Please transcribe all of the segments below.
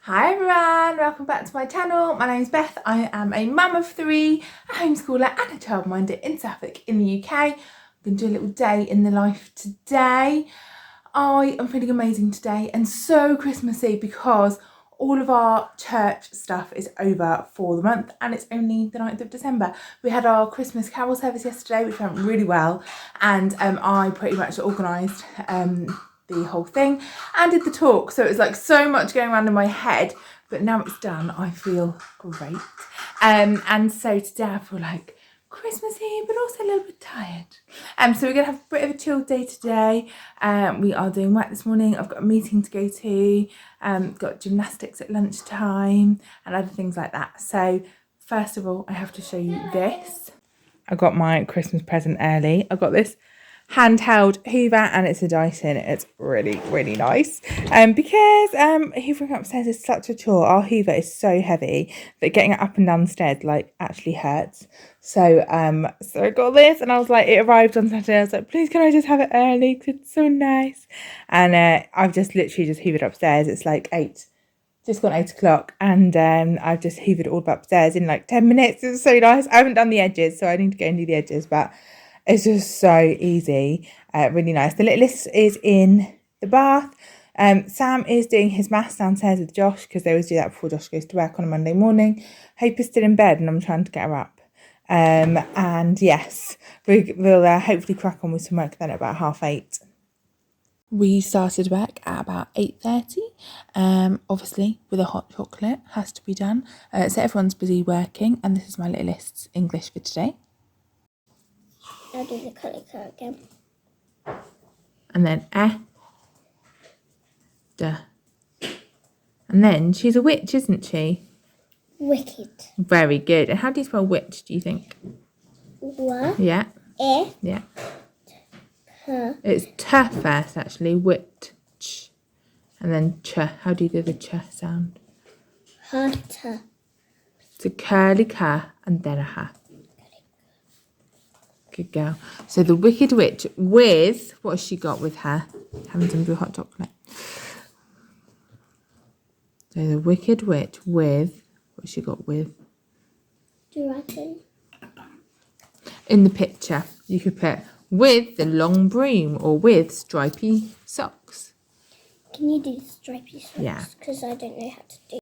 Hi everyone, welcome back to my channel. My name is Beth. I am a mum of three, a homeschooler and a childminder in Suffolk in the UK. I'm going to do a little day in the life today. I am feeling amazing today and so Christmassy because all of our church stuff is over for the month and it's only the 9th of December. We had our Christmas carol service yesterday, which went really well, and I pretty much organised the whole thing and did the talk, so it was like so much going around in my head, but now it's done I feel great. And so today I feel like Christmassy but also a little bit tired. So we're gonna have a bit of a chill day today. We are doing work this morning. I've got a meeting to go to, got gymnastics at lunchtime and other things like that. So first of all I have to show you this. I got my Christmas present early. I got this handheld Hoover and it's a Dyson. It's really nice because hoovering upstairs is such a chore. Our Hoover is so heavy that getting it up and down the stairs like actually hurts. So so I got this and I was like, it arrived on Saturday. I was like, please can I just have it early because it's so nice. And I've just literally just hoovered upstairs. It's like 8, just gone 8 o'clock, and I've just hoovered all upstairs in like 10 minutes. It's so nice. I haven't done the edges, so I need to go and do the edges, but it's just so easy, really nice. The little list is in the bath. Sam is doing his maths downstairs with Josh because they always do that before Josh goes to work on a Monday morning. Hope is still in bed and I'm trying to get her up. And yes, we'll hopefully crack on with some work then at about 8:30. We started work at about 8:30, obviously with a hot chocolate, has to be done. So everyone's busy working, and this is my little list's English for today. I'll do the colour again. And then duh. And then she's a witch, isn't she? Wicked. Very good. And how do you spell witch, do you think? What? Yeah. Yeah. It's t first, actually. Witch. And then ch. How do you do the ch sound? Hatter. It's a curly ka and then a ha. Good girl. So the Wicked Witch with, what has she got with her? Having some hot chocolate. So the Wicked Witch with, what's she got with? Dragon. In the picture, you could put with the long broom or with stripy socks. Can you do stripy socks? Yeah. Because I don't know how to do.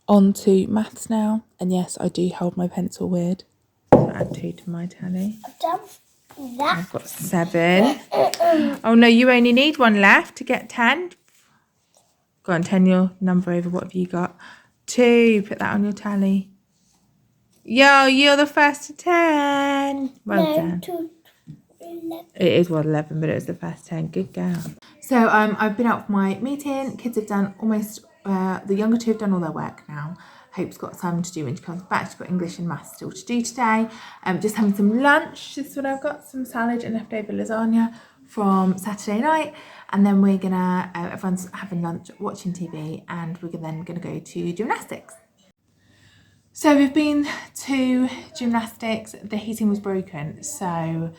On to maths now. And yes, I do hold my pencil weird. So add 2 to my tally. I've done that. I've got 7. Oh no, you only need 1 left to get 10. Go on, 10 your number over. What have you got? 2. Put that on your tally. Yo, you're the first to 10. Well done. To 11. It is 11, but it was the first 10. Good girl. So I've been out for my meeting. Kids have done almost, the younger 2 have done all their work now. Hope's got some to do when she comes back. She's got English and maths still to do today. Just having some lunch. This is what I've got, some salad and leftover lasagna from Saturday night. And then we're gonna, everyone's having lunch, watching TV, and we're then gonna go to gymnastics. So we've been to gymnastics. The heating was broken, so,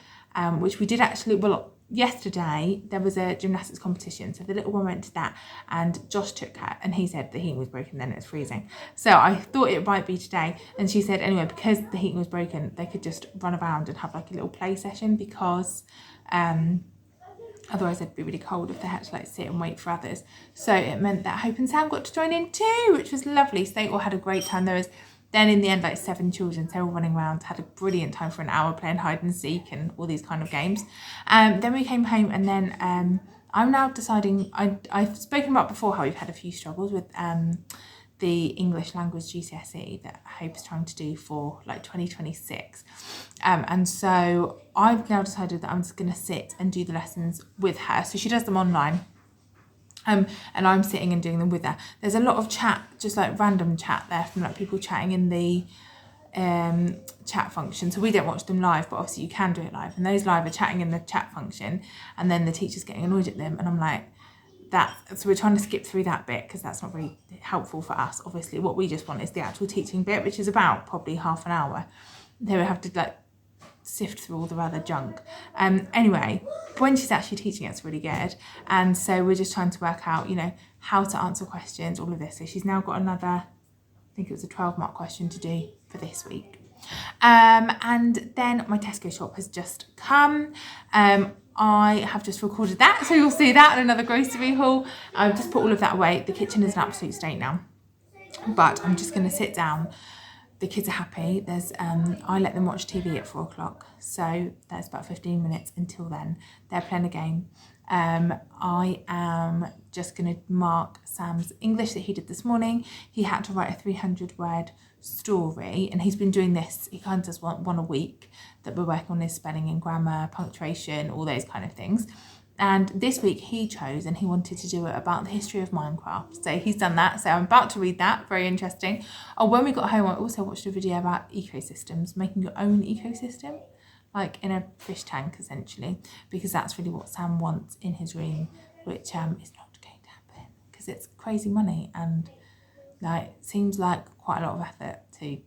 which we did actually, well, yesterday there was a gymnastics competition, so the little one went to that and Josh took her and he said the heating was broken, then it was freezing. So I thought it might be today, and she said anyway, because the heating was broken, they could just run around and have like a little play session because otherwise they'd be really cold if they had to like sit and wait for others. So it meant that Hope and Sam got to join in too, which was lovely. So they all had a great time. There was then in the end like 7 children, so they were running around, had a brilliant time for an hour playing hide and seek and all these kind of games. Then we came home, and then I'm now deciding, I've spoken about before how we've had a few struggles with the English language GCSE that Hope is trying to do for like 2026. And so I've now decided that I'm just going to sit and do the lessons with her. So she does them online. And I'm sitting and doing them with her. There's a lot of chat, just like random chat there from like people chatting in the chat function. So we don't watch them live, but obviously you can do it live. And those live are chatting in the chat function, and then the teacher's getting annoyed at them. And I'm like, so we're trying to skip through that bit because that's not very helpful for us. Obviously, what we just want is the actual teaching bit, which is about probably half an hour. They would have to like sift through all the other junk. Anyway, when she's actually teaching, it's really good. And so we're just trying to work out, you know, how to answer questions, all of this. So she's now got another, I think it was a 12-mark question to do for this week. And then my Tesco shop has just come. I have just recorded that, so you'll see that in another grocery haul. I've just put all of that away. The kitchen is an absolute state now, but I'm just going to sit down. The kids are happy. There's I let them watch TV at 4 o'clock, so that's about 15 minutes until then. They're playing a game. I am just going to mark Sam's English that he did this morning. He had to write a 300-word story, and he's been doing this. He kind of does one a week that we're working on his spelling and grammar, punctuation, all those kind of things. And this week he chose, and he wanted to do it about the history of Minecraft. So he's done that. So I'm about to read that. Very interesting. Oh, when we got home, I also watched a video about ecosystems, making your own ecosystem, like in a fish tank, essentially, because that's really what Sam wants in his room, which is not going to happen because it's crazy money and like seems like quite a lot of effort to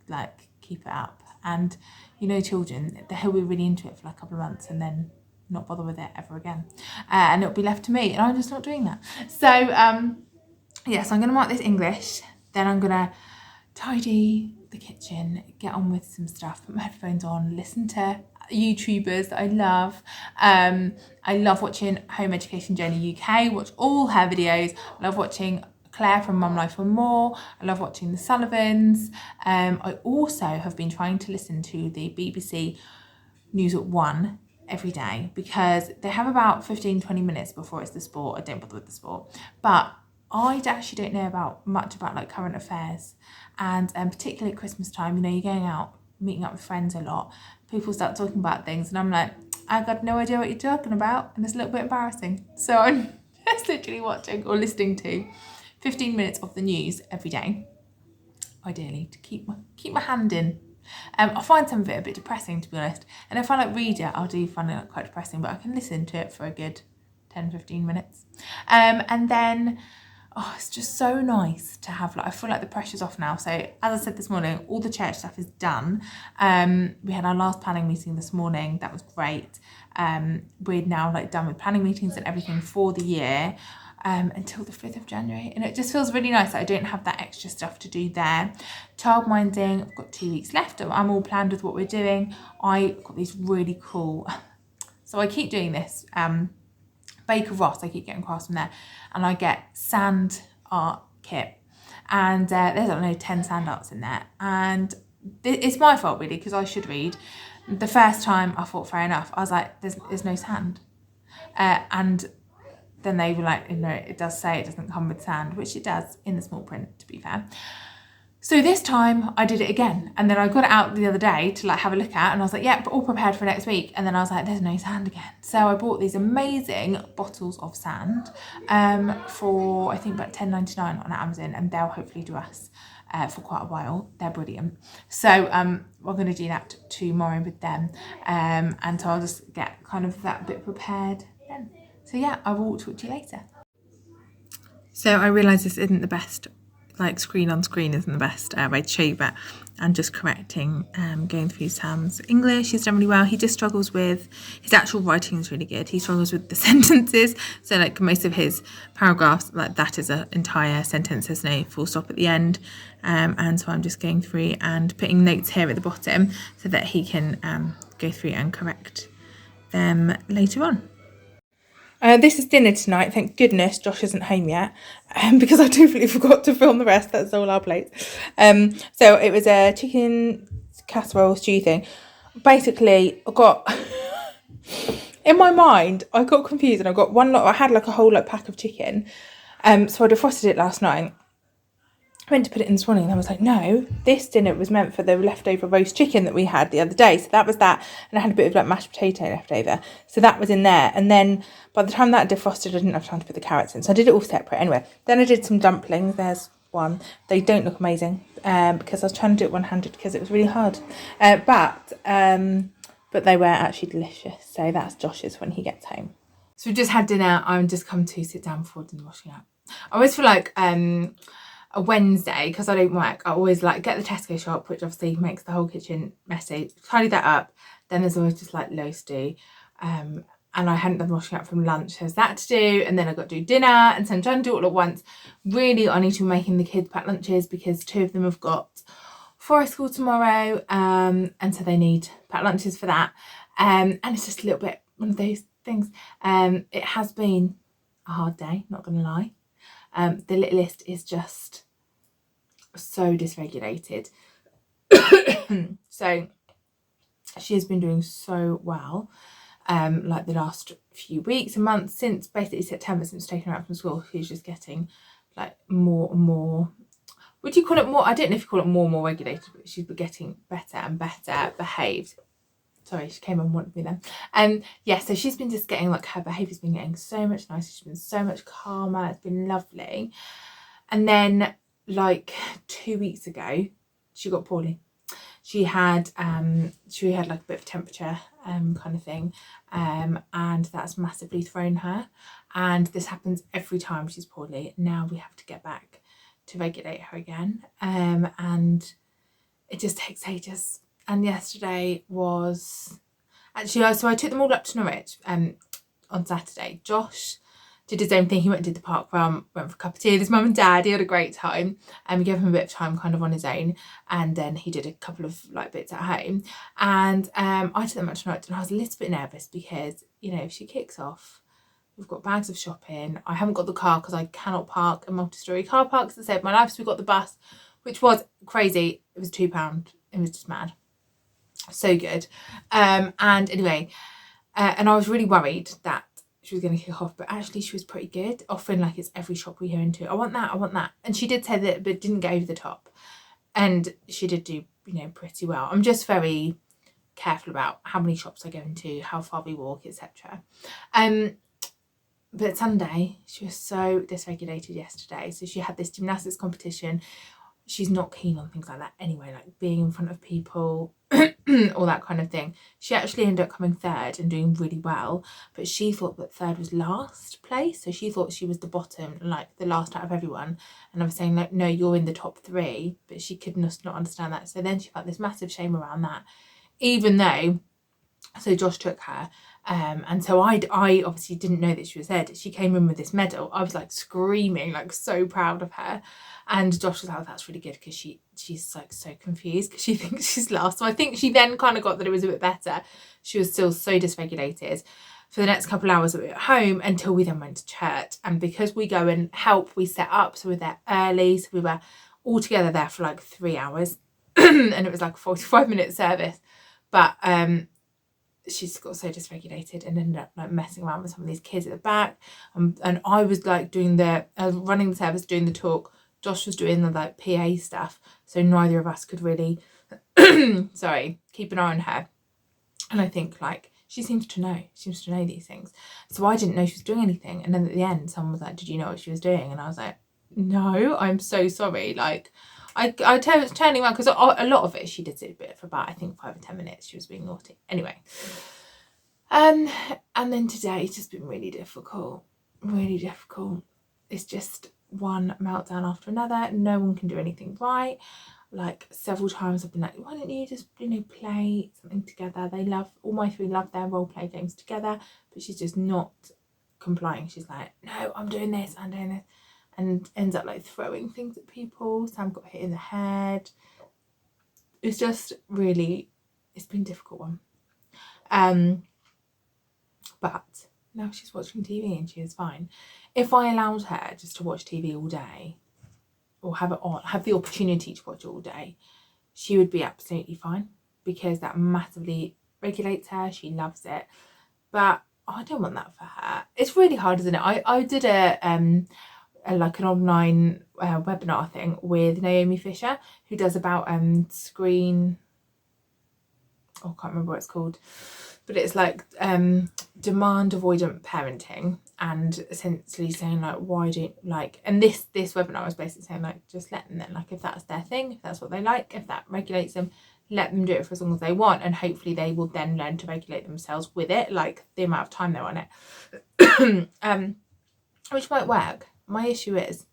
like keep it up. And you know, children, he'll be really into it for like a couple of months and then not bother with it ever again, and it'll be left to me, and I'm just not doing that. So yes, I'm going to mark this English, then I'm going to tidy the kitchen, get on with some stuff, put my headphones on, listen to YouTubers that I love. I love watching Home Education Journey UK, watch all her videos. I love watching Claire from Mum Life and More. I love watching the Sullivans. I also have been trying to listen to the BBC News at 1 every day, because they have about 15-20 minutes before it's the sport. I don't bother with the sport, but I actually don't know much about like current affairs, and particularly at Christmas time, you know, you're going out, meeting up with friends a lot, people start talking about things, and I'm like, I got no idea what you're talking about, and it's a little bit embarrassing. So I'm just literally watching or listening to 15 minutes of the news every day, ideally to keep my hand in. I find some of it a bit depressing, to be honest, and if I like read it, I do find it quite depressing, but I can listen to it for a good 10-15 minutes. And then it's just so nice to have, like, I feel like the pressure's off now. So as I said this morning, all the church stuff is done. We had our last planning meeting this morning. That was great. We're now like done with planning meetings and everything for the year. Until the 5th of January, and it just feels really nice that I don't have that extra stuff to do there. Childminding, I've got 2 weeks left. I'm all planned with what we're doing. I got these really cool, so I keep doing this, Baker Ross, I keep getting across from there, and I get sand art kit, and there's, I don't know, 10 sand arts in there, and it's my fault really, because I should read. The first time I thought, fair enough, I was like, there's no sand, and then they were like, you know, it does say it doesn't come with sand, which it does in the small print, to be fair. So this time I did it again, and then I got it out the other day to like have a look at, and I was like, yeah, but all prepared for next week. And then I was like, there's no sand again. So I bought these amazing bottles of sand for I think about £10.99 on Amazon, and they'll hopefully do us for quite a while. They're brilliant. So we're going to do that tomorrow with them, and so I'll just get kind of that bit prepared then. So yeah, I will talk to you later. So I realise this isn't the best, like screen on screen isn't the best way to show you, but I'm just correcting, going through Sam's English. He's done really well. He just struggles with, his actual writing is really good. He struggles with the sentences. So like most of his paragraphs, like that is an entire sentence. There's no full stop at the end. And so I'm just going through and putting notes here at the bottom so that he can go through and correct them later on. This is dinner tonight. Thank goodness Josh isn't home yet, because I totally forgot to film the rest. That's all our plates. So it was a chicken casserole stew thing. Basically, I got in my mind, I got confused, and I got one lot. I had like a whole like pack of chicken. So I defrosted it last night. I went to put it in this morning, and I was like, no, this dinner was meant for the leftover roast chicken that we had the other day. So that was that, and I had a bit of like mashed potato left over, so that was in there. And then by the time that defrosted, I didn't have time to put the carrots in, so I did it all separate. Anyway, then I did some dumplings. There's one. They don't look amazing, because I was trying to do it one-handed because it was really hard, but they were actually delicious. So that's Josh's when he gets home. So we just had dinner. I'm just come to sit down before dinner washing up. I always feel like a Wednesday, because I don't work, I always like get the Tesco shop, which obviously makes the whole kitchen messy, tidy that up. Then there's always just like loads to do, I hadn't done the washing up from lunch. There's that to do, and then I got to do dinner, and so I'm trying to do it all at once. Really, I need to be making the kids pack lunches because 2 of them have got forest school tomorrow, and so they need pack lunches for that. And it's just a little bit one of those things. It has been a hard day, not gonna lie. The littlest is just so dysregulated. So she has been doing so well, like the last few weeks and months, since basically September, since taking her out from school. She's just getting like more and more, would you call it more, I don't know if you call it more and more regulated, but she's getting better and better behaved. Sorry, she came and wanted me then. Yeah, so she's been just getting, like, her behaviour's been getting so much nicer. She's been so much calmer. It's been lovely. And then, like, 2 weeks ago, she got poorly. She had like a bit of temperature kind of thing, and that's massively thrown her. And this happens every time she's poorly. Now we have to get back to regulate her again, and it just takes ages. And yesterday was actually, so I took them all up to Norwich on Saturday. Josh did his own thing. He went and did the park run, went for a cup of tea with his mum and dad. He had a great time, and we gave him a bit of time kind of on his own, and then he did a couple of like bits at home. And I took them up to Norwich, and I was a little bit nervous because, you know, if she kicks off, we've got bags of shopping. I haven't got the car because I cannot park in multi-storey car parks to save my life. So we got the bus, which was crazy. It was £2. It was just mad. So good. And anyway, and I was really worried that she was going to kick off, but actually she was pretty good. Often, like, it's every shop we go into, I want that. And she did say that, but didn't go over the top. And she did do, you know, pretty well. I'm just very careful about how many shops I go into, how far we walk, etc. But Sunday, she was so dysregulated yesterday. So she had this gymnastics competition. She's not keen on things like that anyway, like being in front of people, all that kind of thing. She actually ended up coming third and doing really well, but she thought that third was last place. So she thought she was the bottom, like the last out of everyone. And I was saying, like, no, you're in the top 3, but she could not understand that. So then she felt this massive shame around that, even though, so Josh took her, and so I obviously didn't know that she was there. She came in with this medal. I was like screaming, like so proud of her. And Josh was like, oh, that's really good, because she's like so confused because she thinks she's last. So I think she then kind of got that it was a bit better. She was still so dysregulated for the next couple of hours that we were at home until we then went to church. And because we go and help, we set up, so we're there early. So we were all together there for like 3 hours and it was like a 45-minute service. But she's got so dysregulated and ended up like messing around with some of these kids at the back. And I was like doing running the service, doing the talk. Josh was doing the like PA stuff. So neither of us could really, keep an eye on her. And I think like she seems to know these things. So I didn't know she was doing anything. And then at the end, someone was like, did you know what she was doing? And I was like, no, I'm so sorry. Like, I was turning around because a lot of it she did it a bit for about, I think, 5 or 10 minutes. She was being naughty. Anyway, and then today it's just been really difficult. It's just one meltdown after another. No one can do anything right. Like several times I've been like, why don't you just, play something together? All my 3 love their role play games together, but she's just not complying. She's like, no, I'm doing this, and ends up like throwing things at people. Sam got hit in the head. It's just really, it's been a difficult one. But now she's watching TV and she is fine. If I allowed her just to watch TV all day, or have the opportunity to watch it all day, she would be absolutely fine, because that massively regulates her. She loves it. But I don't want that for her. It's really hard, isn't it? I did like an online webinar thing with Naomi Fisher, who does about screen, I can't remember what it's called, but it's like demand avoidant parenting, and essentially saying like, why don't and this webinar was basically saying like, just let them then, like, if that's their thing, if that's what they like, if that regulates them, let them do it for as long as they want, and hopefully they will then learn to regulate themselves with it, like the amount of time they're on it. Which might work. My issue is,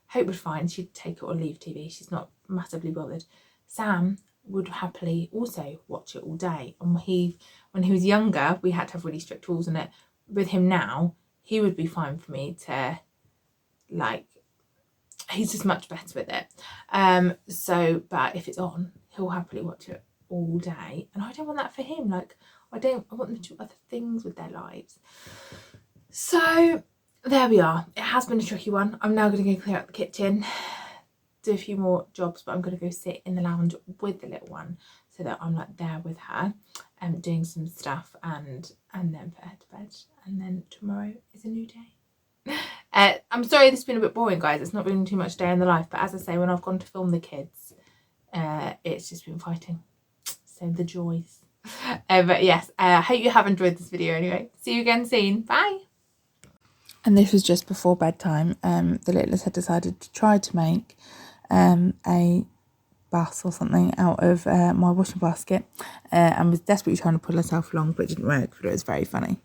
Hope would find she'd take it or leave TV. She's not massively bothered. Sam would happily also watch it all day. And when he was younger, we had to have really strict rules on it. With him now, he would be fine for me to, like, he's just much better with it. But if it's on, he'll happily watch it all day. And I don't want that for him. Like, I want them to do other things with their lives. So there we are. It has been a tricky one. I'm now going to go clear up the kitchen, do a few more jobs, but I'm going to go sit in the lounge with the little one so that I'm like there with her and doing some stuff, and then put her to bed, and then tomorrow is a new day. I'm sorry this has been a bit boring, guys. It's not been too much day in the life, but as I say, when I've gone to film the kids, it's just been fighting. So the joys. But yes, I hope you have enjoyed this video anyway. See you again soon. Bye. And this was just before bedtime. The littlest had decided to try to make a bus or something out of my washing basket, and was desperately trying to pull herself along, but it didn't work, but it was very funny.